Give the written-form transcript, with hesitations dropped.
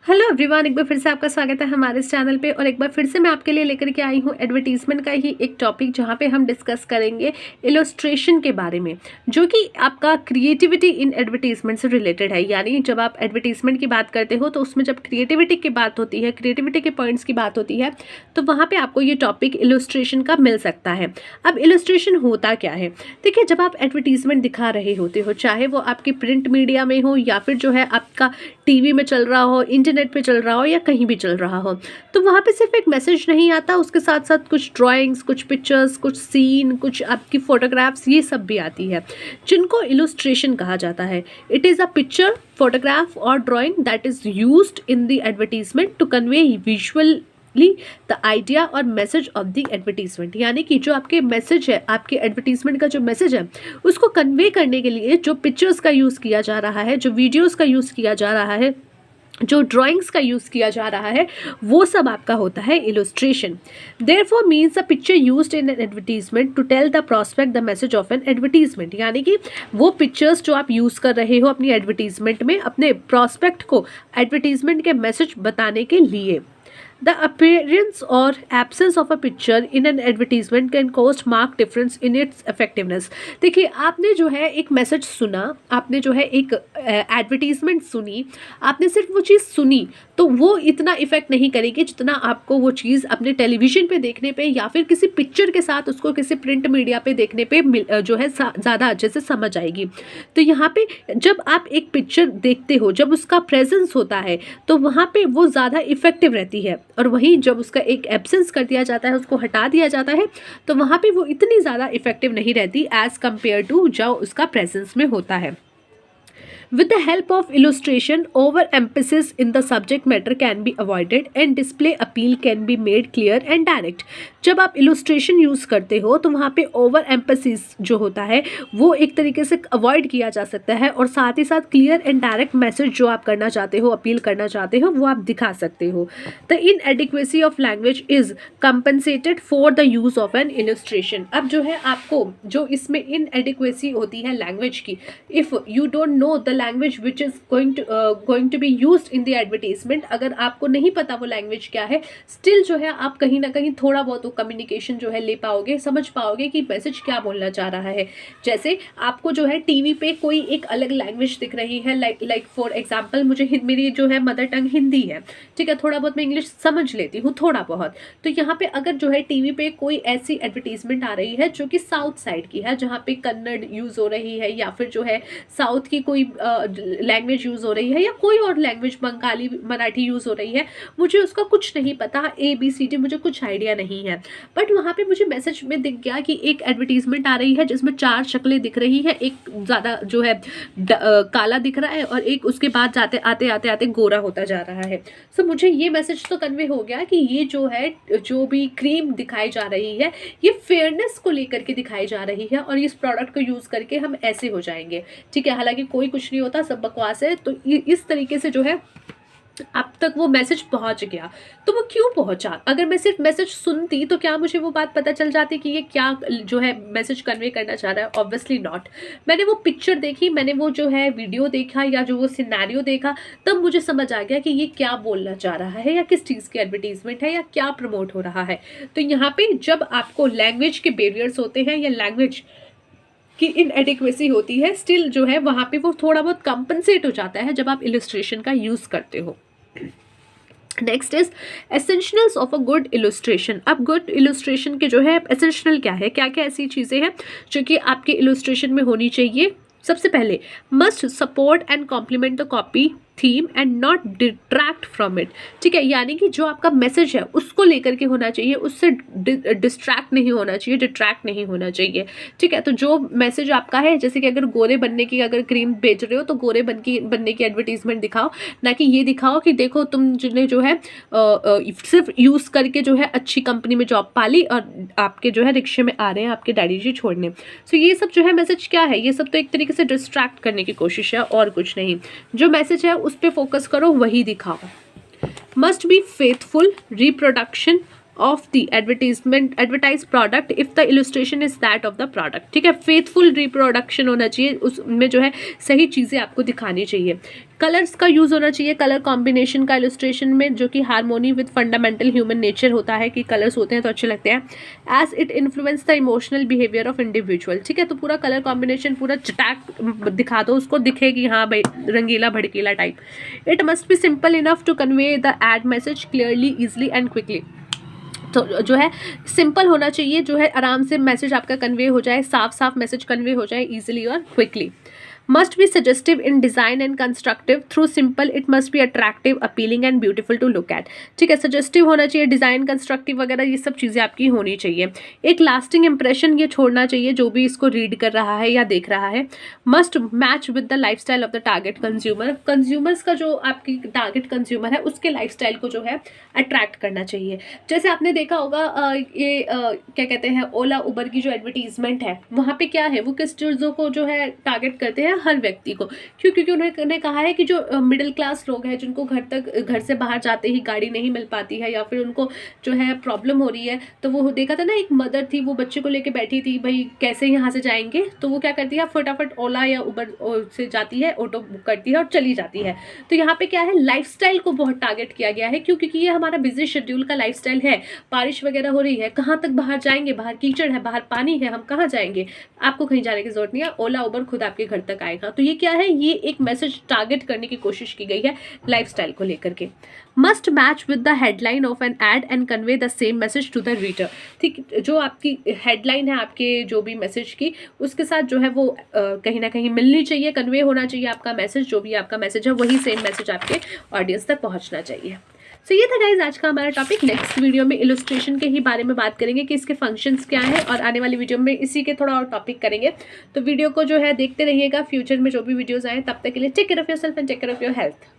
Hello everyone, एक बार फिर से आपका स्वागत है हमारे इस चैनल पे। और एक बार फिर से मैं आपके लिए लेकर के आई हूँ एडवर्टीजमेंट का ही एक टॉपिक, जहाँ पे हम डिस्कस करेंगे इलस्ट्रेशन के बारे में, जो कि आपका क्रिएटिविटी इन एडवर्टीजमेंट से रिलेटेड है। यानी जब आप एडवर्टीजमेंट की बात करते हो तो उसमें जब क्रिएटिविटी की बात होती है, क्रिएटिविटी के पॉइंट्स की बात होती है, तो वहाँ पर आपको ये टॉपिक इलस्ट्रेशन का मिल सकता है। अब इलस्ट्रेशन होता क्या है? देखिए, जब आप एडवर्टीजमेंट दिखा रहे होते हो, चाहे वो आपकी प्रिंट मीडिया में हो या फिर जो है आपका टीवी में चल रहा हो, इंटरनेट पे चल रहा हो या कहीं भी चल रहा हो, तो वहाँ पे सिर्फ एक मैसेज नहीं आता, उसके साथ साथ कुछ ड्राइंग्स, कुछ पिक्चर्स, कुछ सीन, कुछ आपकी फोटोग्राफ्स, ये सब भी आती है, जिनको इलस्ट्रेशन कहा जाता है। It is a picture, photograph और drawing that is used in the advertisement to convey visual the idea और मैसेज ऑफ द एडवर्टीजमेंट। यानी कि जो आपके मैसेज है, आपके एडवर्टीजमेंट का जो मैसेज है, उसको कन्वे करने के लिए जो पिक्चर्स का यूज़ किया जा रहा है, जो वीडियोस का यूज़ किया जा रहा है, जो ड्राइंग्स का यूज़ किया जा रहा है, वो सब आपका होता है illustration. Therefore means a picture used in an advertisement to tell the prospect the message of an advertisement. यानी कि वो पिक्चर्स जो आप यूज़ कर रहे हो अपनी एडवर्टीजमेंट में, अपने प्रोस्पेक्ट को एडवर्टीजमेंट के मैसेज बताने के लिए। The appearance or absence of a picture in an advertisement can cause marked difference in its effectiveness। देखिए, आपने जो है एक मैसेज सुना, आपने जो है एक एडवर्टीजमेंट सुनी, आपने सिर्फ वो चीज़ सुनी, तो वो इतना इफेक्ट नहीं करेगी जितना आपको वो चीज़ अपने टेलीविज़न पे देखने पे या फिर किसी पिक्चर के साथ उसको किसी प्रिंट मीडिया पे देखने पे जो है ज़्यादा अच्छे से समझ आएगी। तो यहाँ पे जब आप एक पिक्चर देखते हो, जब उसका प्रेजेंस होता है, तो वहाँ पे वो ज़्यादा इफेक्टिव रहती है। और वहीं जब उसका एक एब्सेंस कर दिया जाता है, उसको हटा दिया जाता है, तो वहाँ पे वो इतनी ज़्यादा इफेक्टिव नहीं रहती एज़ कम्पेयर टू जो उसका प्रेजेंस में होता है। With the help of illustration, overemphasis in the subject matter can be avoided and display appeal can be made clear and direct। जब आप illustration यूज़ करते हो तो वहाँ पे over emphasis जो होता है वो एक तरीके से अवॉइड किया जा सकता है, और साथ ही साथ क्लियर एंड डायरेक्ट मैसेज जो आप करना चाहते हो, अपील करना चाहते हो, वो आप दिखा सकते हो। The inadequacy of language is compensated for the use of an illustration। अब जो है आपको जो इसमें inadequacy होती है लैंग्वेज की, if you don't know the language which is going to be used in the advertisement, अगर आपको नहीं पता वो लैंग्वेज क्या है, स्टिल जो है आप कहीं ना कहीं थोड़ा बहुत वो कम्युनिकेशन जो है ले पाओगे, समझ पाओगे कि मैसेज क्या बोलना चाह रहा है। जैसे आपको जो है टीवी पे कोई एक अलग लैंग्वेज दिख रही है, लाइक फॉर एग्जांपल मुझे मेरी जो है मदर टंग हिंदी है, ठीक है, थोड़ा बहुत मैं इंग्लिश समझ लेती हूँ थोड़ा बहुत, तो यहाँ पे अगर जो है टीवी पे कोई ऐसी एडवर्टीजमेंट आ रही है जो कि साउथ साइड की है, जहाँ पे कन्नड़ यूज़ हो रही है या फिर जो है साउथ की कोई लैंग्वेज यूज़ हो रही है या कोई और लैंग्वेज, बंगाली, मराठी यूज़ हो रही है, मुझे उसका कुछ नहीं पता, ABCD मुझे कुछ आइडिया नहीं है, बट वहाँ पे मुझे मैसेज में दिख गया कि एक एडवर्टीजमेंट आ रही है जिसमें 4 शक्लें दिख रही है, एक ज़्यादा जो है काला दिख रहा है और एक उसके बाद जाते आते आते आते गोरा होता जा रहा है। सो मुझे ये मैसेज तो कन्वे हो गया कि ये जो है, जो भी क्रीम दिखाई जा रही है, ये फेयरनेस को लेकर के दिखाई जा रही है और इस प्रोडक्ट को यूज़ करके हम ऐसे हो जाएंगे, ठीक है। हालांकि कोई कुछ नहीं होता, सब बकवास है। तो इस तरीके से जो है अब तक वो मैसेज पहुंच गया। तो वो क्यों पहुंचा? अगर मैं सिर्फ मैसेज सुनती तो क्या मुझे वो बात पता चल जाती कि ये क्या जो है मैसेज कन्वे करना चाह रहा है? Obviously not. मैंने वो पिक्चर देखी, मैंने वो जो है वीडियो देखा या जो वो सिनेरियो देखा, तब मुझे समझ आ गया कि ये क्या बोलना चाह रहा है या किस चीज़ की एडवर्टीजमेंट है या क्या प्रमोट हो रहा है। तो यहाँ पे जब आपको लैंग्वेज के बैरियर्स होते हैं या लैंग्वेज की इनएडिक्वेसी होती है, स्टिल जो है वहाँ पे वो थोड़ा बहुत कंपनसेट हो जाता है जब आप इलस्ट्रेशन का यूज़ करते हो। Next is essentials of a good illustration. अब गुड इलस्ट्रेशन के जो है एसेंशियल क्या है, क्या क्या ऐसी चीज़ें हैं जो कि आपके इलस्ट्रेशन में होनी चाहिए। सबसे पहले, must support and complement the copy theme and not detract from it, ठीक है। यानी कि जो आपका मैसेज है उसको लेकर के होना चाहिए, उससे डिस्ट्रैक्ट नहीं होना चाहिए, डिट्रैक्ट नहीं होना चाहिए, ठीक है। तो जो मैसेज आपका है, जैसे कि अगर गोरे बनने की अगर क्रीम बेच रहे हो तो गोरे बनने की एडवर्टीजमेंट दिखाओ, ना कि ये दिखाओ कि देखो तुम जिन्हें जो है सिर्फ यूज़ करके जो है अच्छी कंपनी में जॉब पा ली और आपके जो है रिक्शे में आ रहे हैं आपके डैडी जी छोड़ने। सो ये सब जो है मैसेज क्या है, ये सब तो एक तरीके से डिस्ट्रैक्ट करने की कोशिश है और कुछ नहीं। जो मैसेज है उस पे फोकस करो, वही दिखाओ। Must be faithful, reproduction of the advertise product if the illustration is that of the product. ठीक है, फेथफुल रिप्रोडक्शन होना चाहिए, उसमें जो है सही चीज़ें आपको दिखानी चाहिए। कलर्स का यूज़ होना चाहिए, कलर कॉम्बिनेशन का इलस्ट्रेशन में, जो कि harmony with fundamental human nature होता है कि कलर्स होते हैं तो अच्छे लगते हैं। As it influence the emotional behaviour of individual. ठीक है, तो पूरा कलर कॉम्बिनेशन पूरा चटाक दिखा दो, उसको दिखे कि हाँ भाई रंगीला भड़कीला type. It must be simple enough to convey the ad message clearly, easily and quickly. तो जो है सिंपल होना चाहिए, जो है आराम से मैसेज आपका कन्वे हो जाए, साफ साफ मैसेज कन्वे हो जाए ईजिली और quickly. Must be suggestive in design and constructive through simple, it must be attractive, appealing and beautiful to look at. ठीक है, सजेस्टिव होना चाहिए, डिज़ाइन कंस्ट्रक्टिव वगैरह ये सब चीज़ें आपकी होनी चाहिए। एक लास्टिंग इंप्रेशन ये छोड़ना चाहिए जो भी इसको रीड कर रहा है या देख रहा है। Must match with the life style of the target consumer. Consumers का जो आपकी टारगेट कंज्यूमर है उसके लाइफ स्टाइल को जो है अट्रैक्ट करना चाहिए। जैसे आपने देखा होगा क्या कहते हैं, ओला उबर की जो एडवर्टीजमेंट है वहाँ पे क्या है, वो किस चीज़ों को जो है टारगेट करते हैं, हर व्यक्ति को। क्यों? क्योंकि उन्होंने कहा है कि जो मिडिल क्लास लोग हैं, जिनको घर से बाहर जाते ही गाड़ी नहीं मिल पाती है या फिर उनको जो है प्रॉब्लम हो रही है, तो वो देखा था ना, एक मदर थी, वो बच्चे को लेके बैठी थी, भाई कैसे यहाँ से जाएंगे, तो वो क्या करती है, फटाफट ओला या उबर से जाती है, ऑटो बुक करती है और चली जाती है। तो यहाँ पे क्या है, लाइफस्टाइल को बहुत टारगेट किया गया है। क्यों? क्योंकि ये हमारा बिजी शेड्यूल का लाइफस्टाइल है, बारिश वगैरह हो रही है, कहाँ तक बाहर जाएंगे, बाहर कीचड़ है, बाहर पानी है, हम कहाँ जाएंगे, आपको कहीं जाने की जरूरत नहीं है, ओला उबर खुद आपके घर तक आएगा। तो ये क्या है, ये एक मैसेज टारगेट करने की कोशिश की गई है लाइफस्टाइल को लेकर के। Must match with the headline of an ad and convey the same message to the reader. ठीक, जो आपकी हेडलाइन है आपके जो भी मैसेज की, उसके साथ जो है वो कहीं ना कहीं मिलनी चाहिए, कन्वे होना चाहिए आपका मैसेज, जो भी आपका मैसेज है वही सेम मैसेज आपके ऑडियंस तक पहुंचना चाहिए। सो ये था गाइज आज का हमारा टॉपिक। नेक्स्ट वीडियो में इलस्ट्रेशन के ही बारे में बात करेंगे कि इसके फंक्शंस क्या हैं, और आने वाली वीडियो में इसी के थोड़ा और टॉपिक करेंगे। तो वीडियो को जो है देखते रहिएगा, फ्यूचर में जो भी वीडियोस आए, तब तक के लिए take care of yourself and take care of your health.